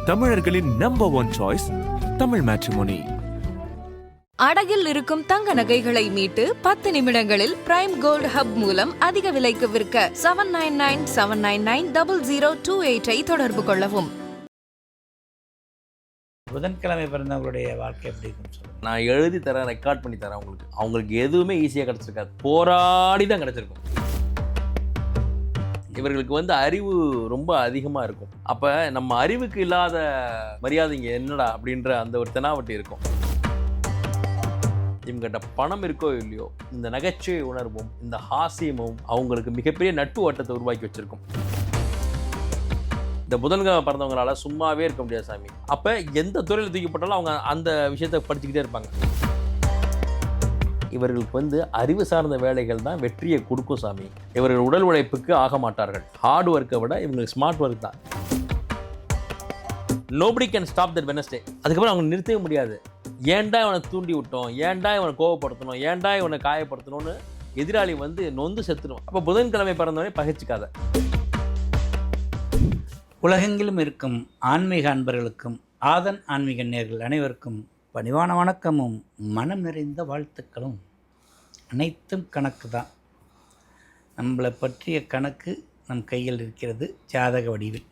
தமிழர்களின் number one choice Tamil matrimony. அடகில் இருக்கும் தங்க நகைகளை மீட்டு 10 நிமிடங்களில் பிரைம் கோல்ட் ஹப் மூலம் அதிக விலைக்கு விற்க 7997990028 தொடர்பு கொள்ளவும். புதன்கிழமை பிறந்தவங்களுடைய வாழ்க்கை எப்படி இருக்குன்னு சொல்லுங்கள். நான் எழுதி தரேன், ரெக்கார்ட் பண்ணி தரேன். அவங்களுக்கு எதுவுமே ஈஸியாக கிடச்சிருக்காது, போராடி தான் கிடச்சிருக்கும். இவர்களுக்கு அறிவு ரொம்ப அதிகமாக இருக்கும். அப்போ நம்ம அறிவுக்கு இல்லாத மரியாதை இங்கே என்னடா அப்படின்ற அந்த ஒரு தெனாவட்டி இருக்கும். இவங்ககிட்ட பணம் இருக்கோ இல்லையோ, இந்த நகைச்சுவை உணர்வும் இந்த ஹாசியமும் அவங்களுக்கு மிகப்பெரிய நட்பு வட்டத்தை உருவாக்கி வச்சிருக்கும். இந்த புதன்கிழமை பிறந்தவங்களால சும்மாவே இருக்க முடியாது சாமி. அப்போ எந்த துறையில் தூக்கப்பட்டாலும் அவங்க அந்த விஷயத்தை படிச்சுக்கிட்டே இருப்பாங்க. இவர்களுக்கு அறிவு சார்ந்த வேலைகள் தான் வெற்றியை கொடுக்கும் சாமி. இவர்கள் உடல் உழைப்புக்கு ஆக மாட்டார்கள். ஹார்ட் ஒர்க்கை விட இவங்களுக்கு ஸ்மார்ட் ஒர்க் தான். Nobody can stop that Wednesday. அதுக்கப்புறம் அவங்க நிறுத்தவே முடியாது. ஏன்டா இவனை தூண்டி விட்டோம், ஏன்டா இவனை கோவப்படுத்தணும், ஏன்டா இவனை காயப்படுத்தணும்னு எதிராளி நொந்து செத்துடும். அப்போ புதன்கிழமை பிறந்தவனே பகிர்ச்சிக்காத. உலகெங்கிலும் இருக்கும் ஆன்மீக அன்பர்களுக்கும் ஆதன் ஆன்மீக நேயர்கள் அனைவருக்கும் பணிவான வணக்கமும் மனம் நிறைந்த வாழ்த்துக்களும். அனைத்தும் கணக்கு தான். நம்மளை பற்றிய கணக்கு நம் கையில் இருக்கிறது ஜாதக வடிவில்.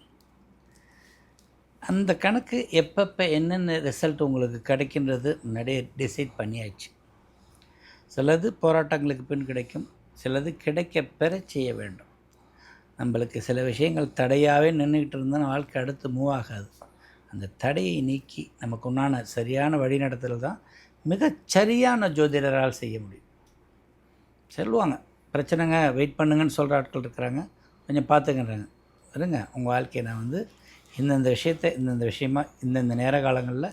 அந்த கணக்கு எப்பப்போ என்னென்ன ரிசல்ட் உங்களுக்கு கிடைக்கின்றது முன்னாடியே டிசைட் பண்ணியாச்சு. சிலது போராட்டங்களுக்கு பின் கிடைக்கும், சிலது கிடைக்க பெற செய்ய வேண்டும். நம்மளுக்கு சில விஷயங்கள் தடையாகவே நின்றுக்கிட்டு இருந்தால் வாழ்க்கை அடுத்து மூவ் ஆகாது. அந்த தடையை நீக்கி நமக்கு உண்டான சரியான வழிநடத்தல் தான் மிகச்சரியான ஜோதிடரால் செய்ய முடியும். சொல்லுவாங்க, பிரச்சனைங்க வெயிட் பண்ணுங்கன்னு சொல்கிற ஆட்கள் இருக்கிறாங்க, கொஞ்சம் பார்த்துக்கின்றாங்க. இருங்க, உங்கள் வாழ்க்கையை நான் இந்தந்த விஷயத்தை இந்தந்த விஷயமாக இந்தந்த நேர காலங்களில்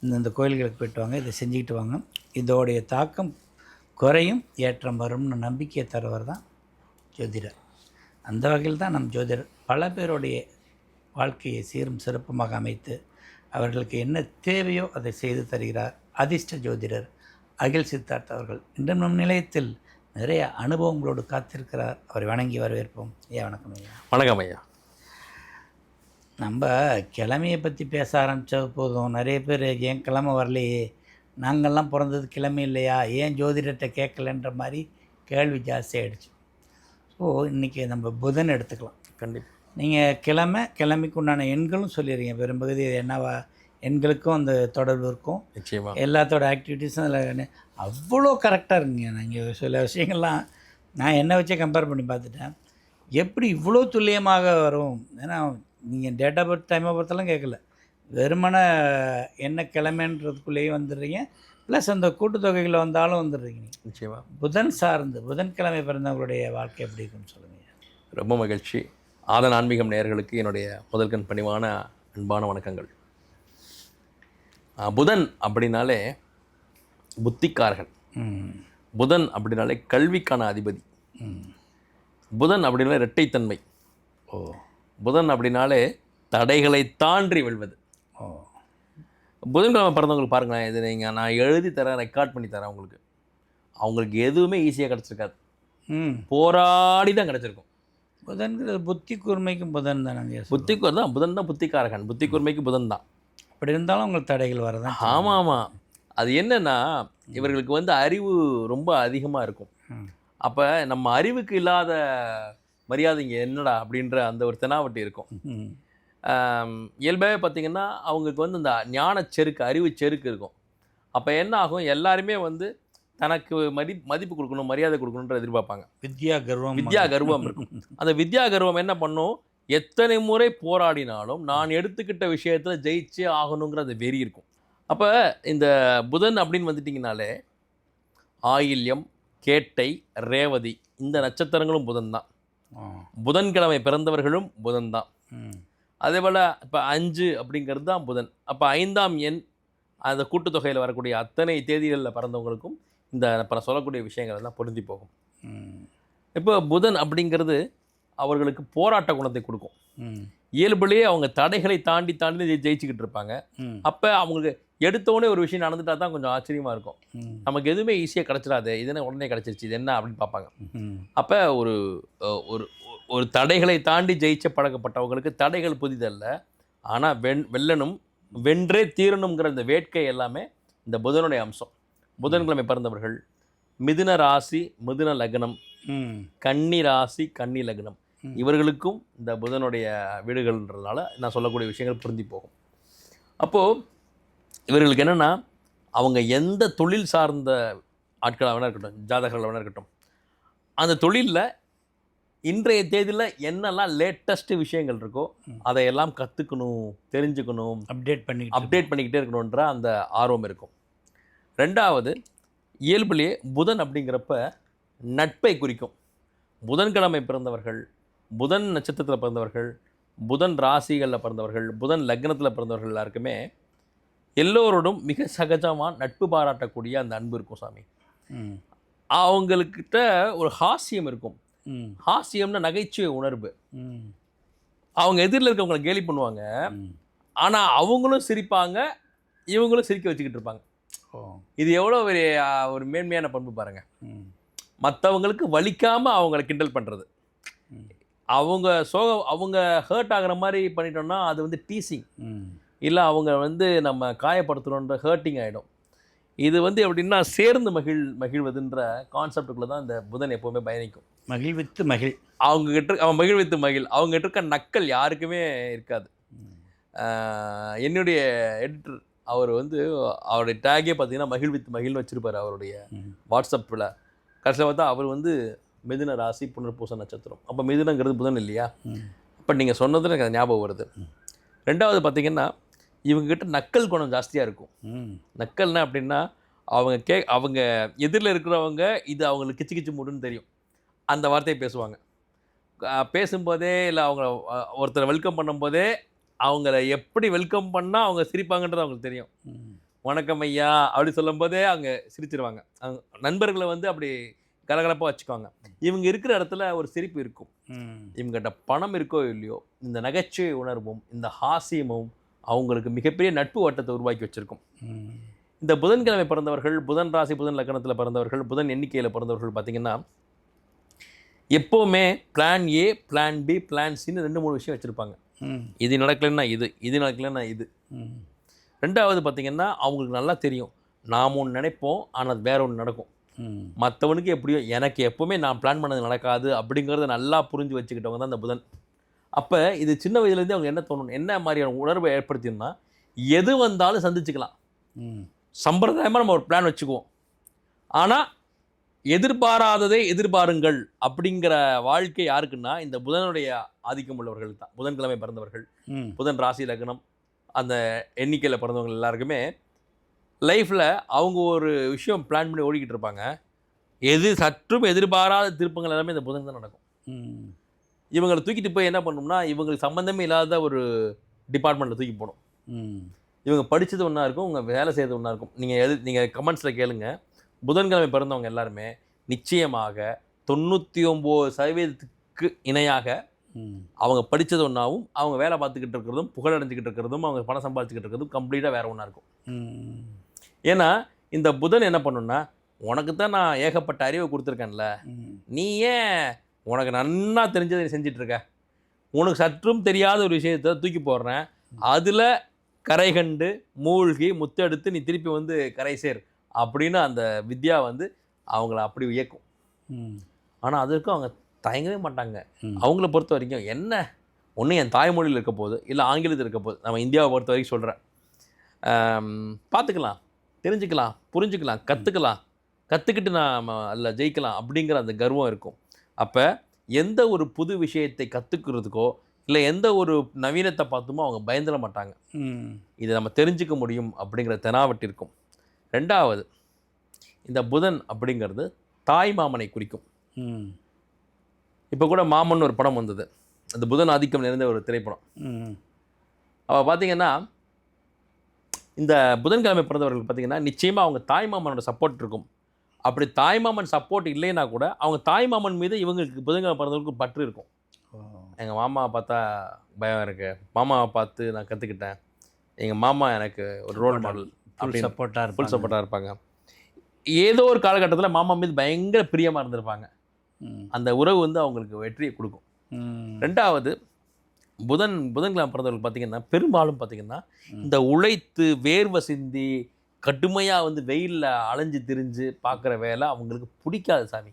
இந்தந்த கோயில்களுக்கு போய்ட்டு வாங்க, இதை செஞ்சுக்கிட்டு வாங்க, இதோடைய தாக்கம் குறையும், ஏற்றம் வரும்னு நம்பிக்கையை தருவர் தான் ஜோதிடர். அந்த வகையில் தான் நம் ஜோதிடர் பல பேருடைய வாழ்க்கையை சீரும் சிறப்புமாக அமைத்து அவர்களுக்கு என்ன தேவையோ அதை செய்து தருகிறார் அதிர்ஷ்ட ஜோதிடர் அகில் சித்தார்த் அவர்கள். இன்றும் நம் நிலையத்தில் நிறைய அனுபவங்களோடு காத்திருக்கிறார். அவரை வணங்கி வரவேற்போம். ஐயா வணக்கம். ஐயா வணக்கம். ஐயா, நம்ம கிழமையை பற்றி பேச ஆரம்பித்த போதும் நிறைய பேர் ஏன் கிழமை வரலையே, நாங்கள்லாம் பிறந்தது கிழமை இல்லையா, ஏன் ஜோதிடர்கிட்ட கேட்கலன்ற மாதிரி கேள்வி ஜாஸ்தியாகிடுச்சு. ஸோ இன்றைக்கி நம்ம புதன் எடுத்துக்கலாம். கண்டிப்பாக நீங்கள் கிழமைக்கு உண்டான எண்களும் சொல்லிடுறீங்க. பெரும்பகுதி என்னவா எண்களுக்கும் அந்த தொடர்பு இருக்கும். நிச்சயமாக எல்லாத்தோட ஆக்டிவிட்டீஸும் அதில் அவ்வளோ கரெக்டாக இருக்குங்க. நீங்கள் சில விஷயங்கள்லாம் நான் என்னை வச்சே கம்பேர் பண்ணி பார்த்துட்டேன். எப்படி இவ்வளோ துல்லியமாக வரும்? ஏன்னா நீங்கள் date of birth time of பர்த்தெல்லாம் கேட்கல, வெறுமனை என்ன கிழமைன்றதுக்குள்ளேயே வந்துடுறீங்க. ப்ளஸ் அந்த கூட்டுத்தொகைகளை வந்தாலும் வந்துடுறீங்க. நிச்சயமாக புதன் சார்ந்து புதன்கிழமை பிறந்தவங்களுடைய வாழ்க்கை எப்படி இருக்குன்னு சொல்லுங்கள். ரொம்ப மகிழ்ச்சி. ஆதன் ஆன்மீகம் நேயர்களுக்கு என்னுடைய முதல்கண் பணிவான அன்பான வணக்கங்கள். புதன் அப்படின்னாலே புத்திக்காரர்கள், புதன் அப்படின்னாலே கல்விக்கான அதிபதி, புதன் அப்படின்னாலே இரட்டைத்தன்மை, புதன் அப்படின்னாலே தடைகளை தாண்டி வெல்வது. புதன்கிழமை பிறந்தவங்களுக்கு பாருங்களேன், இது நான் எழுதி தரேன், ரெக்கார்ட் பண்ணி தரேன். அவங்களுக்கு எதுவுமே ஈஸியாக கிடச்சிருக்காது, போராடி தான் கிடச்சிருக்கும். புதன்கிறது புத்தி கூர்மைக்கும் புதன் தானே. புத்தி தான் புதன் தான் புத்திக்காரகன், புத்தி கூர்மைக்கு புதன் தான். அப்படி இருந்தாலும் உங்களுக்கு தடைகள் வரதான். ஆமாம் ஆமாம். அது என்னென்னா இவர்களுக்கு அறிவு ரொம்ப அதிகமாக இருக்கும். அப்போ நம்ம அறிவுக்கு இல்லாத மரியாதை இங்கே என்னடா அப்படின்ற அந்த ஒரு தெனாவட்டி இருக்கும். இயல்பாகவே பார்த்திங்கன்னா அவங்களுக்கு இந்த ஞான செருக்கு, அறிவு செருக்கு இருக்கும். அப்போ என்ன ஆகும், எல்லாருமே தனக்கு மதிப்பு கொடுக்கணும், மரியாதை கொடுக்கணுன்ற எதிர்பார்ப்பாங்க. வித்யா கர்வம் இருக்கும். அந்த வித்யா கர்வம் என்ன பண்ணும், எத்தனை முறை போராடினாலும் நான் எடுத்துக்கிட்ட விஷயத்தில் ஜெயிச்சே ஆகணுங்கிற அந்த வெறி இருக்கும். அப்போ இந்த புதன் அப்படின்னு வந்துட்டிங்கனாலே ஆயில்யம், கேட்டை, ரேவதி இந்த நட்சத்திரங்களும் புதன் தான். புதன்கிழமை பிறந்தவர்களும் புதன் தான். அதே போல் இப்போ 5 அப்படிங்கிறது தான் புதன். அப்போ 5ஆம் எண் அந்த கூட்டுத்தொகையில் வரக்கூடிய அத்தனை தேதிகளில் பிறந்தவங்களுக்கும் இந்த இப்போ நான் சொல்லக்கூடிய விஷயங்கள் எல்லாம் பொருந்தி போகும். இப்போ புதன் அப்படிங்கிறது அவர்களுக்கு போராட்ட குணத்தை கொடுக்கும். இயல்புலேயே அவங்க தடைகளை தாண்டி ஜெயிச்சுக்கிட்டு இருப்பாங்க. அப்போ அவங்களுக்கு எடுத்தோடனே ஒரு விஷயம் நடந்துட்டா தான் கொஞ்சம் ஆச்சரியமாக இருக்கும். நமக்கு எதுவுமே ஈஸியாக கிடச்சிடாது, இதுன்னு உடனே கிடச்சிருச்சு, இது என்ன அப்படின்னு பார்ப்பாங்க. அப்போ ஒரு ஒரு தடைகளை தாண்டி ஜெயிச்ச பழக்கப்பட்டவங்களுக்கு தடைகள் புதிதல்ல, ஆனால் வெல்லணும், வென்றே தீரணுங்கிற இந்த வேட்கை எல்லாமே இந்த புதனுடைய அம்சம். புதன்கிழமை பிறந்தவர்கள் மிதுன ராசி மிதுன லக்னம், கன்னி ராசி கன்னி லக்னம், இவர்களுக்கும் இந்த புதனுடைய வீடுகள்ன்றதுனால நான் சொல்லக்கூடிய விஷயங்கள் பொருந்தி போகும். அப்போது இவர்களுக்கு என்னென்னா, அவங்க எந்த தொழில் சார்ந்த ஆட்களாக வேணா இருக்கட்டும், ஜாதகர்களாக வேணா இருக்கட்டும், அந்த தொழிலில் இன்றைய தேதியில் என்னெல்லாம் லேட்டஸ்ட்டு விஷயங்கள் இருக்கோ அதையெல்லாம் கற்றுக்கணும், தெரிஞ்சுக்கணும், அப்டேட் பண்ணிக்கிட்டே இருக்கணுன்ற அந்த ஆர்வம் இருக்கும். ரெண்டாவது, இயல்புலேயே புதன் அப்படிங்கிறப்ப நட்பை குறிக்கும். புதன்கிழமை பிறந்தவர்கள், புதன் நட்சத்திரத்தில் பிறந்தவர்கள், புதன் ராசிகளில் பிறந்தவர்கள், புதன் லக்னத்தில் பிறந்தவர்கள் எல்லாருக்குமே எல்லோரோடும் மிக சகஜமாக நட்பு பாராட்டக்கூடிய அந்த அன்பு இருக்கும் சாமி. அவங்கக்கிட்ட ஒரு ஹாஸ்யம் இருக்கும். ஹாஸ்யம்னா நகைச்சுவை உணர்வு. அவங்க எதிரில் இருக்கவங்களை கேலி பண்ணுவாங்க, ஆனால் அவங்களும் சிரிப்பாங்க, இவங்களும் சிரிக்க வச்சுக்கிட்டு இருப்பாங்க. இது எவ்வளோ ஒரு மேன்மையான பண்பு பாருங்கள். மற்றவங்களுக்கு வலிக்காமல் அவங்கள கிண்டல் பண்ணுறது. அவங்க அவங்க ஹர்ட் ஆகிற மாதிரி பண்ணிட்டோம்னா அது வந்து டீசிங், இல்லை அவங்க வந்து நம்ம காயப்படுத்துகிறோன்ற ஹர்ட்டிங் ஆகிடும். இது வந்து எப்படின்னா சேர்ந்து மகிழ்வதுன்ற கான்செப்டுக்குள்ளே தான் இந்த புதன் எப்போவுமே பயணிக்கும். மகிழ்வித்து மகிழ், அவன் மகிழ்வித்து மகிழ். அவங்க இருக்க நக்கல் யாருக்குமே இருக்காது. என்னுடைய எடிட்டர் அவர் வந்து அவருடைய டேகே பார்த்தீங்கன்னா மகிழ்வித்து மகிழ்னு வச்சுருப்பார் அவருடைய வாட்ஸ்அப்பில். கடைசியில் பார்த்தா அவர் வந்து மிதுன ராசி புனர்பூச நட்சத்திரம். அப்போ மிதுனங்கிறது புதன் இல்லையா? அப்போ நீங்கள் சொன்னதில் எனக்கு அது ஞாபகம் வருது. ரெண்டாவது பார்த்திங்கன்னா, இவங்ககிட்ட நக்கல் குணம் ஜாஸ்தியாக இருக்கும். நக்கல்னா அப்படின்னா, அவங்க எதிரில் இருக்கிறவங்க இது அவங்களுக்கு கிச்சு கிச்சு மூடுன்னு தெரியும், அந்த வார்த்தையை பேசுவாங்க. பேசும்போதே இல்லை அவங்க ஒருத்தரை வெல்கம் பண்ணும்போதே அவங்கள எப்படி வெல்கம் பண்ணால் அவங்க சிரிப்பாங்கன்றது அவங்களுக்கு தெரியும். வணக்கம் ஐயா அப்படி சொல்லும்போதே அவங்க சிரிச்சிருவாங்க. நண்பர்களை வந்து அப்படி கலகலப்பாக வச்சுக்குவாங்க. இவங்க இருக்கிற இடத்துல ஒரு சிரிப்பு இருக்கும். இவங்ககிட்ட பணம் இருக்கோ இல்லையோ, இந்த நகைச்சுவை உணர்வும் இந்த ஹாஸ்யமும் அவங்களுக்கு மிகப்பெரிய நட்பு வட்டத்தை உருவாக்கி வச்சுருக்கும். இந்த புதன்கிழமை பிறந்தவர்கள், புதன் ராசி புதன் லக்னத்தில் பிறந்தவர்கள், புதன் எண்ணிக்கையில் பிறந்தவர்கள் பார்த்திங்கன்னா எப்போவுமே plan A, plan B, plan சின்னு 2-3 விஷயம் வச்சுருப்பாங்க. இது நடக்கலைன்னா இது நடக்கலைன்னா இது. ரெண்டாவது பார்த்திங்கன்னா, அவங்களுக்கு நல்லா தெரியும் நாம் ஒன்று நினைப்போம் ஆனால் அது வேற ஒன்று நடக்கும். மற்றவனுக்கு எப்படியோ எனக்கு எப்போவுமே நான் பிளான் பண்ணது நடக்காது அப்படிங்கிறத நல்லா புரிஞ்சு வச்சுக்கிட்டவங்க தான் இந்த புதன். அப்போ இது சின்ன வயதுலேருந்தே அவங்க என்ன தோணணும், என்ன மாதிரியான உணர்வை ஏற்படுத்தினா, எது வந்தாலும் சந்திச்சுக்கலாம். சம்பிரதாயமாக நம்ம ஒரு பிளான் வச்சுக்குவோம், ஆனால் எதிர்பாராததை எதிர்பாருங்கள் அப்படிங்கிற வாழ்க்கை யாருக்குன்னா இந்த புதனுடைய ஆதிக்கம் உள்ளவர்கள் தான். புதன்கிழமை பிறந்தவர்கள், புதன் ராசி லக்னம், அந்த எண்ணிக்கையில் பிறந்தவங்க எல்லாருக்குமே லைஃப்பில் அவங்க ஒரு விஷயம் பிளான் பண்ணி ஓடிக்கிட்டு இருப்பாங்க. சற்றும் எதிர்பாராத திருப்பங்கள் எல்லாமே இந்த புதன் தான் நடக்கும். இவங்களை தூக்கிட்டு போய் என்ன பண்ணணும்னா, இவங்களுக்கு சம்மந்தமே இல்லாத ஒரு டிபார்ட்மெண்ட்டில் தூக்கி போகணும். இவங்க படித்தது ஒன்றா இருக்கும், உங்கள் வேலை செய்கிறது ஒன்றா இருக்கும். நீங்கள் கமெண்ட்ஸில் கேளுங்க, புதன்கிழமை பிறந்தவங்க எல்லாருமே நிச்சயமாக 99% இணையாக அவங்க படித்தது ஒன்றாவும், அவங்க வேலை பார்த்துக்கிட்டு இருக்கிறதும், புகழடைஞ்சிக்கிட்டு இருக்கிறதும், அவங்க பணம் சம்பாதிச்சுக்கிட்டு இருக்கிறதும் கம்ப்ளீட்டாக வேறு ஒன்றா இருக்கும். ஏன்னா இந்த புதன் என்ன பண்ணுன்னா, உனக்கு தான் நான் ஏகப்பட்ட அறிவை கொடுத்துருக்கேன்ல, நீ ஏன் உனக்கு நன்னா தெரிஞ்சதை நீ செஞ்சிட்ருக்க, உனக்கு சற்றும் தெரியாத ஒரு விஷயத்தை தூக்கி போடுறேன், அதில் கரை கண்டு மூழ்கி முத்தெடுத்து நீ திருப்பி வந்து கரை சேர் அப்படின்னு அந்த வித்யா வந்து அவங்கள அப்படி இயக்கும். ஆனால் அதற்கும் அவங்க தயங்கவே மாட்டாங்க. அவங்கள பொறுத்த வரைக்கும் என்ன ஒன்று என் தாய்மொழியில் இருக்க போகுது, இல்லை ஆங்கிலத்தில் இருக்க போகுது, நம்ம இந்தியாவை பொறுத்த வரைக்கும் சொல்கிறேன், பார்த்துக்கலாம், தெரிஞ்சுக்கலாம், புரிஞ்சுக்கலாம், கற்றுக்கிட்டு நாம் அதில் ஜெயிக்கலாம் அப்படிங்கிற அந்த கர்வம் இருக்கும். அப்போ எந்த ஒரு புது விஷயத்தை கற்றுக்கிறதுக்கோ இல்லை எந்த ஒரு நவீனத்தை பார்த்துமோ அவங்க பயந்துட மாட்டாங்க. இதை நம்ம தெரிஞ்சுக்க முடியும் அப்படிங்கிற தெனாவட்டு இருக்கும். ரெண்டாவது, இந்த புதன் அப்படிங்கிறது தாய் மாமனை குறிக்கும். இப்போ கூட மாமன் ஒரு படம் வந்தது, அந்த புதன் ஆதிக்கம் நிறைந்த ஒரு திரைப்படம். அப்போ பார்த்திங்கன்னா இந்த புதன்கிழமை பிறந்தவர்கள் பார்த்திங்கன்னா நிச்சயமாக அவங்க தாய்மாமனோட சப்போர்ட் இருக்கும். அப்படி தாய்மாமன் சப்போர்ட் இல்லைன்னா கூட அவங்க தாய்மாமன் மீது இவங்களுக்கு புதன்கிழமை பிறந்தவர்களுக்கு பற்று இருக்கும். எங்கள் மாமாவை பார்த்தா பயம் இருக்குது, மாமாவை பார்த்து நான் கற்றுக்கிட்டேன், எங்கள் மாமா எனக்கு ஒரு ரோல் மாடல், ஃபுல் சப்போர்ட்டாக இருப்பாங்க. ஏதோ ஒரு காலகட்டத்தில் மாமா மீது பயங்கர பிரியமாக இருந்திருப்பாங்க. அந்த உறவு வந்து அவங்களுக்கு வெற்றியை கொடுக்கும். ரெண்டாவது, புதன்கிழமை பிறந்தவர்கள் பார்த்தீங்கன்னா பெரும்பாலும் பார்த்தீங்கன்னா இந்த உழைத்து வேர்வை சிந்தி கடுமையாக வந்து வெயிலில் அலைஞ்சு திரிஞ்சு பார்க்குற வேலை அவங்களுக்கு பிடிக்காது சாமி.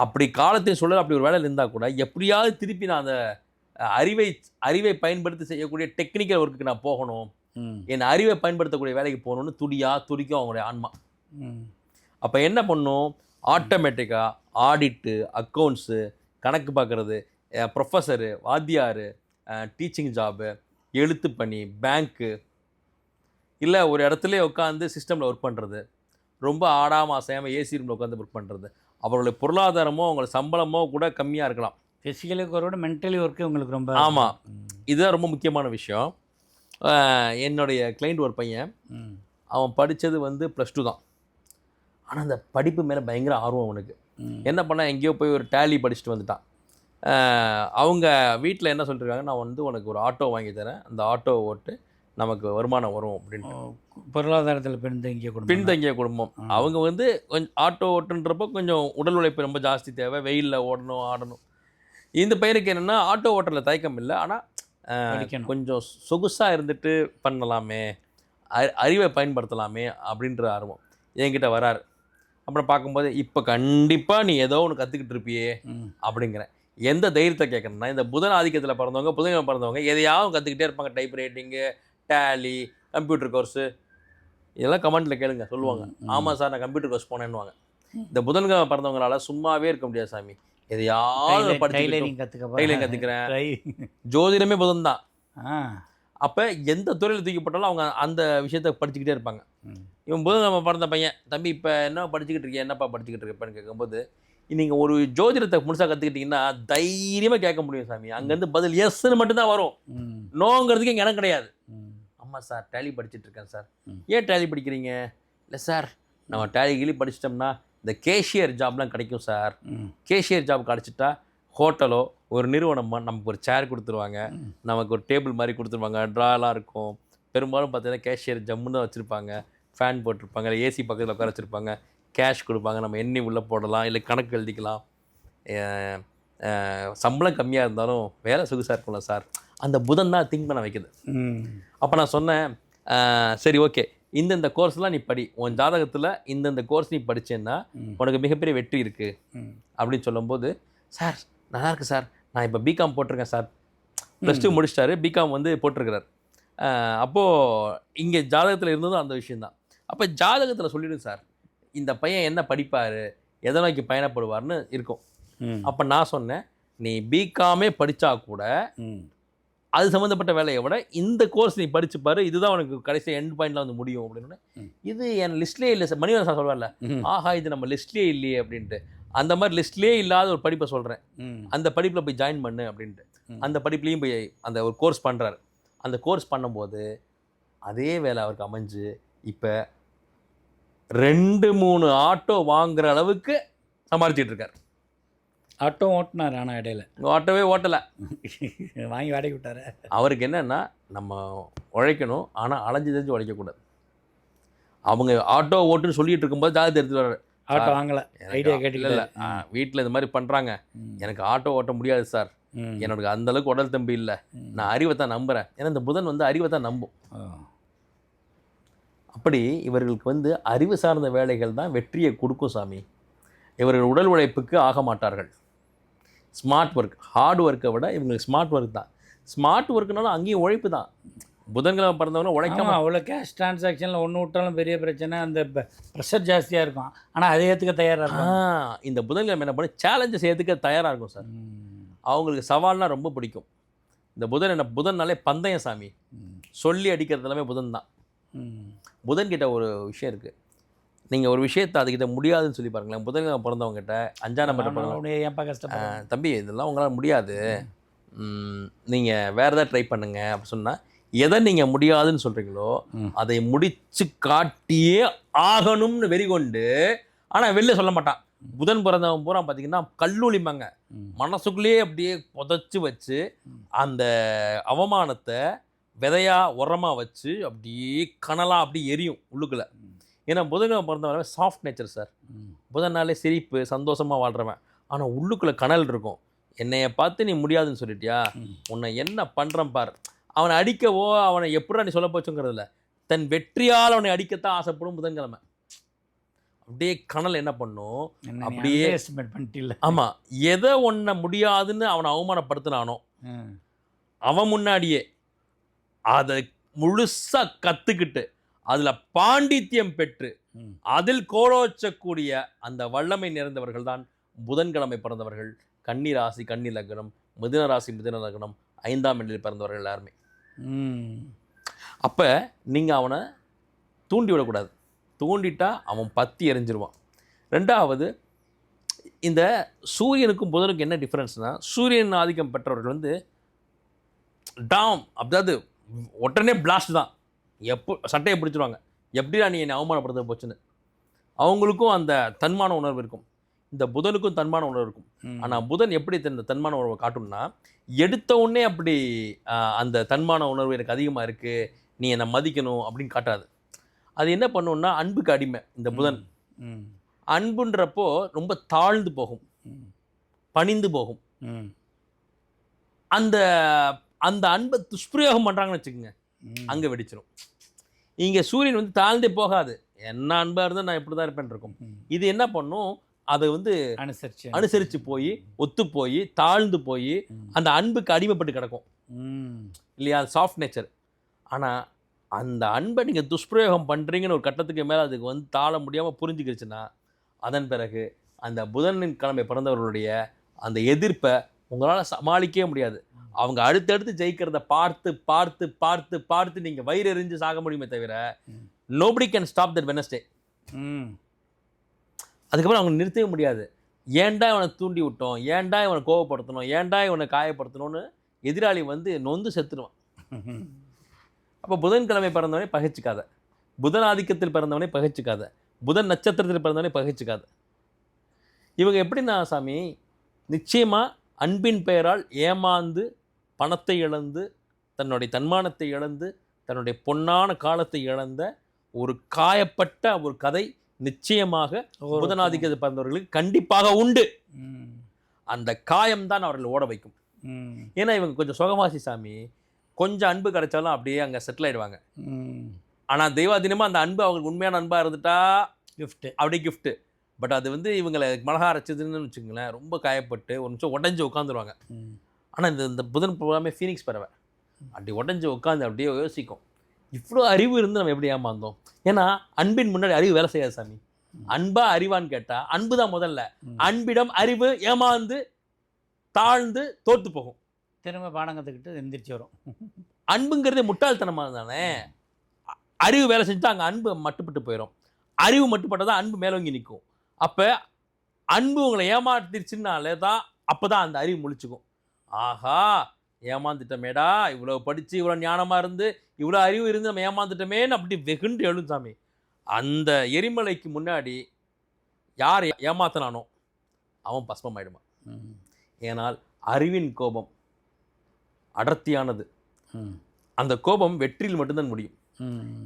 அப்படி காலத்தின் சூழல் அப்படி ஒரு வேலை இருந்தால் கூட எப்படியாவது திருப்பி நான் அந்த அறிவை பயன்படுத்தி செய்யக்கூடிய டெக்னிக்கல் ஒர்க்குக்கு நான் போகணும், என் அறிவை பயன்படுத்தக்கூடிய வேலைக்கு போகணும்னு துடிக்கும் அவங்களுடைய ஆன்மா. அப்போ என்ன பண்ணும், ஆட்டோமேட்டிக்காக ஆடிட்டு, அக்கௌண்ட்ஸு, கணக்கு பார்க்குறது, ப்ரொஃபஸரு, வாத்தியார், டீச்சிங் ஜாபு, எழுத்து பணி, பேங்க்கு, இல்லை ஒரு இடத்துல உட்காந்து சிஸ்டமில் ஒர்க் பண்ணுறது, ரொம்ப ஆடாமல் அசையாமல் ஏசி ரூமில் உட்காந்து ஒர்க் பண்ணுறது, அவர்களுடைய பொருளாதாரமோ அவங்களோட சம்பளமோ கூட கம்மியாக இருக்கலாம். ஃபிசிக்கலுக்கு ஒரு மென்டலி ஒர்க்கு உங்களுக்கு ரொம்ப. ஆமாம், இதுதான் ரொம்ப முக்கியமான விஷயம். என்னுடைய கிளைண்ட் ஒரு பையன், அவன் படித்தது வந்து +2 தான். ஆனால் அந்த படிப்பு மேலே பயங்கர ஆர்வம் அவனுக்கு. என்ன பண்ணால் எங்கேயோ போய் ஒரு டேலி படிச்சுட்டு வந்துட்டான். அவங்க வீட்டில் என்ன சொல்லியிருக்காங்க, நான் வந்து உனக்கு ஒரு ஆட்டோ வாங்கி தரேன், அந்த ஆட்டோ ஓட்டு நமக்கு வருமானம் வரும் அப்படின்ட்டு. பொருளாதாரத்தில் பின்தங்கிய குடும்பம். அவங்க வந்து கொஞ்சம் ஆட்டோ ஓட்டுன்றப்போ கொஞ்சம் உடல் உழைப்பு ரொம்ப ஜாஸ்தி தேவை, வெயிலில் ஓடணும் ஆடணும். இந்த பையனுக்கு என்னென்னா ஆட்டோ ஓட்டரில் தயக்கம் இல்லை, ஆனால் கொஞ்சம் சொகுசாக இருந்துட்டு பண்ணலாமே, அறிவை பயன்படுத்தலாமே அப்படின்ற ஆர்வம் என்கிட்ட வராரு. அப்புறம் பார்க்கும்போது இப்போ கண்டிப்பாக நீ ஏதோ ஒன்று கற்றுக்கிட்டு இருப்பியே அப்படிங்கிறேன். எந்த தைரியத்தை கேட்குறேன்னா, இந்த புதன் ஆதிக்கத்தில் பிறந்தவங்க எதையாவது கற்றுக்கிட்டே இருப்பாங்க. Type writing, Tally, computer course, இதெல்லாம் கமெண்ட்டில் கேளுங்க, சொல்லுவாங்க. ஆமாம் சார், நான் கம்ப்யூட்டர் கோர்ஸ் போனேன்னுவாங்க. இந்த புதன்கிழமை பிறந்தவங்களால சும்மாவே இருக்க முடியாது சாமி. எதையாவது டைலரிங் கற்றுக்கிறேன். ஜோதிடமே புதன் தான். அப்போ எந்த துறையில் தூக்கி போட்டாலும் அவங்க அந்த விஷயத்த படிச்சுக்கிட்டே இருப்பாங்க. இவன் புதன்கிழமை பிறந்த பையன், தம்பி இப்போ என்ன படிச்சுக்கிட்டு இருக்கேன், என்னப்பா படிச்சுக்கிட்டு இருப்பேன்னு கேட்கும்போது, நீங்கள் ஒரு ஜோதிடத்தை முழுசாக கற்றுக்கிட்டிங்கன்னா தைரியமாக கேட்க முடியும் சாமி. அங்கேருந்து பதில் எஸ்ன்னு மட்டும்தான் வரும், நோங்கிறதுக்கு இங்கே இடம் கிடையாது. ஆமாம் சார், டேலி படிச்சுட்டு இருக்கேன் சார். ஏன் டேலி படிக்கிறீங்க? இல்லை சார், நம்ம டேலி படிச்சிட்டோம்னா இந்த கேஷியர் ஜாப்லாம் கிடைக்கும் சார். கேஷியர் ஜாப் கிடச்சிட்டா ஹோட்டலோ ஒரு நிறுவனமோ நமக்கு ஒரு சேர் கொடுத்துருவாங்க, நமக்கு ஒரு டேபிள் மாதிரி கொடுத்துருவாங்க, ட்ராலாம் இருக்கும். பெரும்பாலும் பார்த்தீங்கன்னா கேஷியர் ஜம்முன்னு தான் வச்சுருப்பாங்க, ஃபேன் போட்டிருப்பாங்க, இல்லை ஏசி பக்கத்தில் உட்கார வச்சுருப்பாங்க, கேஷ் கொடுப்பாங்க, நம்ம எண்ணி உள்ளே போடலாம், இல்லை கணக்கு எழுதிக்கலாம். சம்பளம் கம்மியாக இருந்தாலும் வேலை சொகுசாக இருக்கும்ல சார். அந்த புதன் தான் திங்க் பண்ண வைக்குது. அப்போ நான் சொன்னேன், சரி ஓகே, இந்தந்த கோர்ஸ்லாம் நீ படி, உன் ஜாதகத்தில் இந்தந்த கோர்ஸ் நீ படித்தேன்னா உனக்கு மிகப்பெரிய வெற்றி இருக்குது அப்படின்னு சொல்லும்போது, சார் நல்லா இருக்குது சார், நான் இப்போ பிகாம் போட்டிருக்கேன் சார். +2 முடிச்சிட்டாரு, பிகாம் வந்து போட்டிருக்கிறார். அப்போது இங்கே ஜாதகத்தில் இருந்ததும் அந்த விஷயந்தான். அப்போ ஜாதகத்தில் சொல்லிவிடுங்க சார், இந்த பையன் என்ன படிப்பார், எதை நோக்கி பயணப்படுவார்னு இருக்கும். அப்போ நான் சொன்னேன், நீ பிகாமே படித்தா கூட அது சம்மந்தப்பட்ட வேலையை விட இந்த கோர்ஸ் நீ படிச்சு பாரு, இதுதான் உனக்கு கடைசி எண்ட் பாயிண்டில் வந்து முடியும் அப்படின்னு. இது என் லிஸ்ட்லேயே இல்லை சார். மணிவரன் சார் சொல்வார்ல, ஆஹா இது நம்ம லிஸ்ட்லேயே இல்லையே அப்படின்ட்டு. அந்த மாதிரி லிஸ்ட்லேயே இல்லாத ஒரு படிப்பை சொல்கிறேன், அந்த படிப்பில் போய் ஜாயின் பண்ணு அப்படின்ட்டு. அந்த படிப்புலேயும் போய் அந்த ஒரு கோர்ஸ் பண்ணுறாரு. அந்த கோர்ஸ் பண்ணும்போது அதே வேலை அவருக்கு அமைஞ்சு இப்போ 2-3 ஆட்டோ வாங்குற அளவுக்கு சமாளிச்சிட்டு இருக்கார். ஆட்டோ ஓட்டினார், ஆனால் இடையில ஆட்டோவே ஓட்டலை, வாங்கி வாடகை விட்டார். அவருக்கு என்னென்னா, நம்ம உழைக்கணும், ஆனால் அலைஞ்சு தெரிஞ்சு உழைக்கக்கூடாது. அவங்க ஆட்டோ ஓட்டுன்னு சொல்லிட்டு இருக்கும்போது ஜாதகத்தை எடுத்துட்டு வர்றாரு. ஆட்டோ வாங்கலை, ஐடியா கேட்டில, வீட்டில் இந்த மாதிரி பண்ணுறாங்க, எனக்கு ஆட்டோ ஓட்ட முடியாது சார், என்னோட அந்தளவுக்கு உடல் தம்பி இல்லை, நான் அறிவை தான் நம்புகிறேன். ஏன்னா இந்த புதன் வந்து அறிவை தான் நம்பும். அப்படி இவர்களுக்கு வந்து அறிவு சார்ந்த வேலைகள் தான் வெற்றியை கொடுக்கும் சாமி. இவர்கள் உடல் உழைப்புக்கு ஆக மாட்டார்கள். ஸ்மார்ட் ஒர்க், ஹார்ட் ஒர்க்கை விட இவங்களுக்கு ஸ்மார்ட் ஒர்க் தான். ஸ்மார்ட் ஒர்க்குனாலும் அங்கேயும் உழைப்பு தான். புதன்கிழமை பிறந்தவங்க உழைக்காம அவ்வளோ கேஷ் டிரான்சாக்ஷனில் ஒன்று விட்டாலும் பெரிய பிரச்சனை, அந்த ப்ரெஷர் ஜாஸ்தியாக இருக்கும், ஆனால் அதை ஏற்றுக்க தயாராக இருக்கும். இந்த புதன்கிழமை என்ன பண்ண சேலஞ்சஸ் ஏற்றுக்க தயாராக இருக்கும் சார். அவங்களுக்கு சவால்னால் ரொம்ப பிடிக்கும். இந்த புதன்னாலே பந்தயம் சாமி, சொல்லி அடிக்கிறது எல்லாமே புதன் தான். புதன்கிட்ட ஒரு விஷயம் இருக்குது, நீங்கள் ஒரு விஷயத்தை அதுக்கிட்ட முடியாதுன்னு சொல்லி பாருங்களேன். புதன்கிழமை பிறந்தவங்ககிட்ட 5ஆம் நம்பர் ஏன்ப்பா கஷ்டம், தம்பி இதெல்லாம் உங்களால் முடியாது, நீங்கள் வேறு ஏதாவது ட்ரை பண்ணுங்க அப்படி சொன்னால், எதை நீங்கள் முடியாதுன்னு சொல்கிறீங்களோ அதை முடித்து காட்டியே ஆகணும்னு வெறிகொண்டு, ஆனால் வெளில சொல்ல மாட்டான். புதன் பிறந்தவன் பூரா பார்த்தீங்கன்னா கல்லூலிமாங்க, மனசுக்குள்ளேயே அப்படியே புதைச்சி வச்சு அந்த அவமானத்தை விதையாக உரமாக வச்சு அப்படியே கனலாக அப்படியே எரியும் உள்ளுக்குள்ளே. ஏன்னா புதன்கிழமை பிறந்தவன் சாஃப்ட் நேச்சர் சார். புதன்னாலே சிரிப்பு, சந்தோஷமாக வாழ்கிறவன், ஆனால் உள்ளுக்குள்ளே கனல் இருக்கும். என்னைய பார்த்து நீ முடியாதுன்னு சொல்லிட்டியா, உன்னை என்ன பண்ணுறேன் பார். அவனை அடிக்கவோ அவனை எப்படா நீ சொல்ல போச்சுங்கிறதில்ல, தன் வெற்றியால் அவனை அடிக்கத்தான் ஆசைப்படும் புதன்கிழமை. அப்படியே கனல் என்ன பண்ணும், அப்படியே பண்ணிட்டில்ல. ஆமாம், எதை ஒன்றை முடியாதுன்னு அவனை அவமானப்படுத்தினானோ அவன் முன்னாடியே அதை முழுசாக கற்றுக்கிட்டு அதில் பாண்டித்யம் பெற்று அதில் கோலோச்சக்கூடிய அந்த வல்லமை நிறைந்தவர்கள் தான் புதன்கிழமை பிறந்தவர்கள். கன்னி ராசி கன்னி லக்னம், மிதுன ராசி மிதுன லக்னம், 5ஆம் எண்ணில் பிறந்தவர்கள் எல்லாருமே. அப்போ நீங்கள் அவனை தூண்டி விடக்கூடாது. தூண்டிட்டா அவன் பற்றி எரிஞ்சிருவான். ரெண்டாவது, இந்த சூரியனுக்கும் புதனுக்கும் என்ன டிஃப்ரென்ஸ்னால், சூரியன் ஆதிக்கம் பெற்றவர்கள் வந்து டாம், அதாவது உடனே பிளாஸ்ட் தான், எப்போ சட்டையை பிடிச்சிருவாங்க, எப்படிடா நீ என்னை அவமானப்படுத்த போச்சுன்னு. அவங்களுக்கும் அந்த தன்மான உணர்வு இருக்கும். இந்த புதனுக்கும் தன்மான உணர்வு இருக்கும். ஆனால் புதன் எப்படி இந்த தன்மான உணர்வை காட்டும்னா, எடுத்த உடனே அப்படி அந்த தன்மான உணர்வு எனக்கு அதிகமாக இருக்குது, நீ என்னை மதிக்கணும் அப்படின்னு காட்டாது. அது என்ன பண்ணுன்னா, அன்புக்கு அடிமை இந்த புதன். அன்புன்றப்போ ரொம்ப தாழ்ந்து போகும், பணிந்து போகும். அந்த அந்த அன்பை துஷ்பிரயோகம் பண்ணுறாங்கன்னு வச்சுக்கோங்க, அங்கே வெடிச்சிடும். இங்கே சூரியன் வந்து தாழ்ந்தே போகாது, என்ன அன்பாக இருந்தால் நான் இப்படி தான் இருப்பேன் இருக்கும். இது என்ன பண்ணும், அதை வந்து அனுசரித்து போய் ஒத்து போய் தாழ்ந்து போய் அந்த அன்புக்கு அடிமைப்பட்டு கிடக்கும் இல்லையா, அது சாஃப்ட் நேச்சர். ஆனால் அந்த அன்பை நீங்கள் துஷ்பிரயோகம் பண்ணுறீங்கன்னு ஒரு கட்டத்துக்கு மேலே அதுக்கு வந்து தாழ முடியாமல் புரிஞ்சுக்கிடுச்சுன்னா, அதன் பிறகு அந்த புதனின் கிழமை பிறந்தவர்களுடைய அந்த எதிர்ப்பை உங்களால் சமாளிக்கவே முடியாது. அவங்க அடுத்தடுத்து ஜெயிக்கிறத பார்த்து பார்த்து பார்த்து பார்த்து நீங்கள் வயிறு எறிஞ்சு சாக முடியுமே தவிர, nobody can stop that Wednesday. அதுக்கப்புறம் அவங்க நிறுத்தவே முடியாது. ஏன்டா இவனை தூண்டி விட்டோம், ஏன்டா இவனை கோவப்படுத்தணும், ஏன்டா இவனை காயப்படுத்தணும்னு எதிராளி வந்து நொந்து செத்துடுவான். அப்போ புதன்கிழமை பிறந்தவனே பகைச்சிக்காத, புதன் ஆதிக்கத்தில் பிறந்தவனே பகைச்சிக்காத, புதன் நட்சத்திரத்தில் பிறந்தவனே பகைச்சிக்காத. இவங்க எப்படின்னா சாமி, நிச்சயமாக அன்பின் பெயரால் ஏமாந்து பணத்தை இழந்து தன்னுடைய தன்மானத்தை இழந்து தன்னுடைய பொன்னான காலத்தை இழந்த ஒரு காயப்பட்ட ஒரு கதை நிச்சயமாக புதனாதிக்கத்தில் பிறந்தவர்களுக்கு கண்டிப்பாக உண்டு. அந்த காயம்தான் அவர்கள் ஓட வைக்கும். ஏன்னா இவங்க கொஞ்சம் சுகவாசி சாமி, கொஞ்சம் அன்பு கிடைச்சாலும் அப்படியே அங்கே செட்டில் ஆகிடுவாங்க. ஆனால் தெய்வாதீனமாக அந்த அன்பு அவங்களுக்கு உண்மையான அன்பாக இருந்துட்டா கிஃப்ட்டு, அப்படியே கிஃப்ட்டு. பட் அது வந்து இவங்களை மிளகா அரைச்சதுன்னு வச்சுக்கோங்களேன், ரொம்ப காயப்பட்டு ஒரு நிமிஷம் உடஞ்சி உட்காந்துருவாங்க. ஆனால் இந்த புதன் எல்லாமே ஃபீனிக்ஸ் பறவை அப்படி உடஞ்சி உட்காந்து அப்படியே யோசிக்கும், இவ்வளோ அறிவு இருந்து நம்ம எப்படி ஏமாந்தோம். ஏன்னா அன்பின் முன்னாடி அறிவு வேலை செய்யாது சாமி. அன்பா அறிவான்னு கேட்டால் அன்பு தான் முதல்ல. அன்பிடம் அறிவு ஏமாந்து தாழ்ந்து தோற்று போகும், திரும்ப பாடம் கற்றுக்கிட்டு எந்திரிச்சு வரும். அன்புங்கிறதே முட்டாள்தனமாக தானே. அறிவு வேலை செஞ்சுட்டு அங்கே அன்பு மட்டுப்பட்டு போயிடும். அறிவு மட்டுப்பட்டதான் அன்பு மேலோங்கி நிற்கும். அப்போ அன்பு உங்களை ஏமாத்திருச்சுனாலே தான் அப்போ தான் அந்த அறிவு முழிச்சுக்கும். ஆஹா, ஏமாந்துட்டமேடா, இவ்வளோ படித்து இவ்வளோ ஞானமாக இருந்து இவ்வளோ அறிவு இருந்து நம்ம ஏமாந்துட்டமேன்னு அப்படி வெகுண்டு எழும் சாமி. அந்த எரிமலைக்கு முன்னாடி யார் ஏமாத்தினானோ அவன் பஸ்மம் ஆயிடுமா. ஏனால் அறிவின் கோபம் அடர்த்தியானது. அந்த கோபம் வெற்றியில் மட்டும்தான் முடியும்.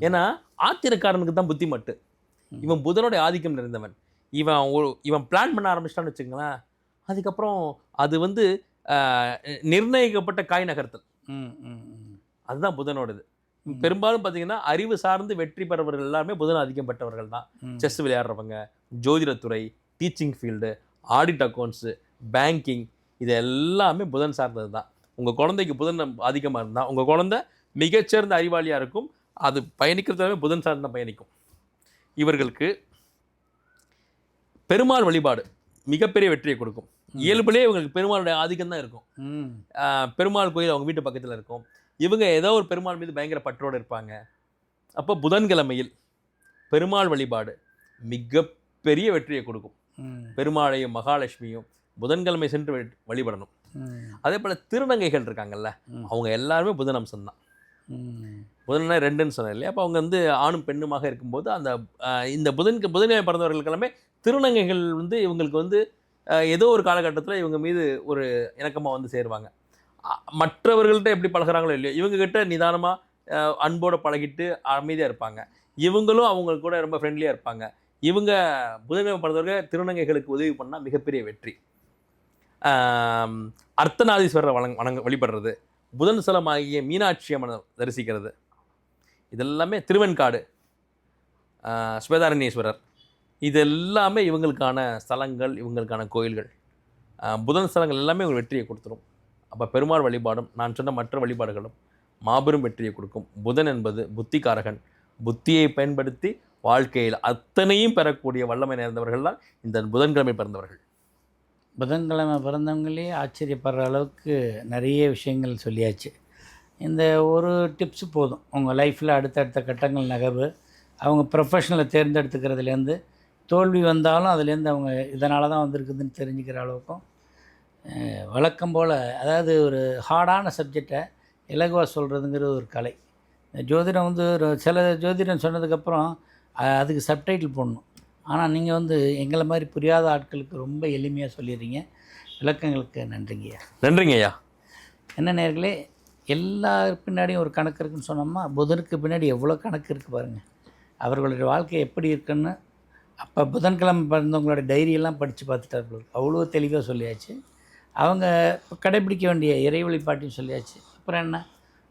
ஏன்னா ஆத்திரக்காரனுக்கு தான் புத்தி மட்டு. இவன் புதனுடைய ஆதிக்கம் நிறைந்தவன். இவன் பிளான் பண்ண ஆரம்பிச்சிட்டான்னு வச்சுங்களேன், அதுக்கப்புறம் அது வந்து நிர்ணயிக்கப்பட்ட காய் நகர்த்தல். அதுதான் புதனோடது. பெரும்பாலும் பார்த்தீங்கன்னா அறிவு சார்ந்து வெற்றி பெறவர்கள் எல்லாருமே புதன் ஆதிக்கம் பெற்றவர்கள் தான். செஸ் விளையாடுறவங்க, ஜோதிடத்துறை, teaching field, audit accounts, banking, இது எல்லாமே புதன் சார்ந்தது தான். உங்கள் குழந்தைக்கு புதன் அதிகமாக இருந்தால் உங்கள் குழந்தை மிகச்சிறந்த அறிவாளியாக இருக்கும். அது பயணிக்கிறதாவே புதன் சார்ந்த பயணிக்கும். இவர்களுக்கு பெருமாள் வழிபாடு மிகப்பெரிய வெற்றியை கொடுக்கும். இயல்புலேயே இவங்களுக்கு பெருமாளுடைய ஆதிக்கம் தான் இருக்கும். பெருமாள் கோயில் அவங்க வீட்டு பக்கத்தில் இருக்கும். இவங்க ஏதோ ஒரு பெருமாள் மீது பயங்கர பற்றோடு இருப்பாங்க. அப்போ புதன்கிழமையில் பெருமாள் வழிபாடு மிகப்பெரிய வெற்றியை கொடுக்கும். பெருமாளையும் மகாலட்சுமியும் புதன்கிழமை சென்று வழிபடணும். அதே போல் திருநங்கைகள் இருக்காங்கல்ல, அவங்க எல்லாருமே புதன் அம்சம்தான். புதன்னா 2ன்னு சொன்னேன் இல்லையா. அப்போ அவங்க வந்து ஆணும் பெண்ணுமாக இருக்கும்போது அந்த இந்த புதன்கிழமை பிறந்தவர்களுக்கெல்லாமே திருநங்கைகள் வந்து இவங்களுக்கு வந்து ஏதோ ஒரு காலகட்டத்தில் இவங்க மீது ஒரு இணக்கமாக வந்து சேருவாங்க. மற்றவர்கள்ட்ட எப்படி பழகிறாங்களோ இல்லையோ, இவங்ககிட்ட நிதானமாக அன்போடு பழகிட்டு அமைதியாக இருப்பாங்க. இவங்களும் அவங்க கூட ரொம்ப ஃப்ரெண்ட்லியாக இருப்பாங்க. இவங்க புதன்கிழமை பிறந்தவர்கள் திருநங்கைகளுக்கு உதவி பண்ணால் மிகப்பெரிய வெற்றி. அர்த்தநாதீஸ்வரரை வழிபடுறது, புதன் ஸ்தலமாகிய மீனாட்சி அம்மனை தரிசிக்கிறது, இதெல்லாமே திருவெண்காடு, ஸ்வேதாரண்யேஸ்வரர், இது எல்லாமே இவங்களுக்கான ஸ்தலங்கள், இவங்களுக்கான கோயில்கள். புதன் ஸ்தலங்கள் எல்லாமே ஒரு வெற்றியை கொடுத்துரும். அப்போ பெருமாள் வழிபாடும் நான் சொன்ன மற்ற வழிபாடுகளும் மாபெரும் வெற்றியை கொடுக்கும். புதன் என்பது புத்திகாரகன். புத்தியை பயன்படுத்தி வாழ்க்கையில் அத்தனையும் பெறக்கூடிய வல்லமை நேர்ந்தவர்கள் தான் இந்த புதன்கிழமை பிறந்தவர்கள். புதன்கிழமை பிறந்தவங்களே ஆச்சரியப்படுற அளவுக்கு நிறைய விஷயங்கள் சொல்லியாச்சு. இந்த ஒரு டிப்ஸு போதும் உங்கள் லைஃப்பில் அடுத்தடுத்த கட்டங்கள் நகர்வு. அவங்க ப்ரொஃபஷனலை தேர்ந்தெடுத்துக்கிறதுலேருந்து தோல்வி வந்தாலும் அதுலேருந்து அவங்க இதனால தான் வந்திருக்குதுன்னு தெரிஞ்சுக்கிற அளவுக்கும் வழக்கம் போல், அதாவது ஒரு ஹார்டான சப்ஜெக்டை இலகுவாக சொல்கிறதுங்கிறது ஒரு கலை. ஜோதிடம் வந்து ஒரு சில ஜோதிடம் சொன்னதுக்கப்புறம் அதுக்கு சப்டைட்டில் போடணும். ஆனால் நீங்கள் எங்களை மாதிரி புரியாத ஆட்களுக்கு ரொம்ப எளிமையாக சொல்லிடுறீங்க. விளக்கங்களுக்கு நன்றிங்கய்யா. நன்றிங்கய்யா. என்ன நேர்களே, எல்லாருக்கு பின்னாடியும் ஒரு கணக்கு இருக்குதுன்னு சொன்னோம்னா புதனுக்கு பின்னாடி எவ்வளோ கணக்கு இருக்குது பாருங்கள். அவர்களுடைய வாழ்க்கை எப்படி இருக்குன்னு அப்போ புதன்கிழமை பிறந்தவங்களோட டைரியெல்லாம் படித்து பார்த்துட்டார்கள். அவ்வளோ தெளிவாக சொல்லியாச்சு. அவங்க கடைபிடிக்க வேண்டிய இறை வழிபாட்டையும் சொல்லியாச்சு. அப்புறம் என்ன,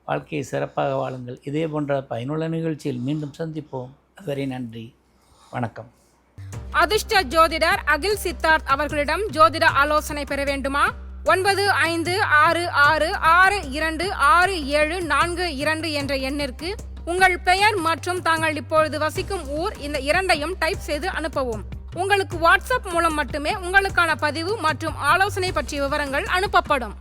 வாழ்க்கையை சிறப்பாக வாழுங்கள். இதே போன்ற பயனுள்ள நிகழ்ச்சியில் மீண்டும் சந்திப்போம். அதுவரை நன்றி, வணக்கம். அதிர்ஷ்ட ஜோதிடர் அகில் சித்தார்த் அவர்களிடம் ஜோதிட ஆலோசனை பெற வேண்டுமா? 9566626742 என்ற எண்ணிற்கு உங்கள் பெயர் மற்றும் தாங்கள் இப்பொழுது வசிக்கும் ஊர் இந்த இரண்டையும் டைப் செய்து அனுப்பவும். உங்களுக்கு வாட்ஸ்அப் மூலம் மட்டுமே உங்களுக்கான பதிவு மற்றும் ஆலோசனை பற்றிய விவரங்கள் அனுப்பப்படும்.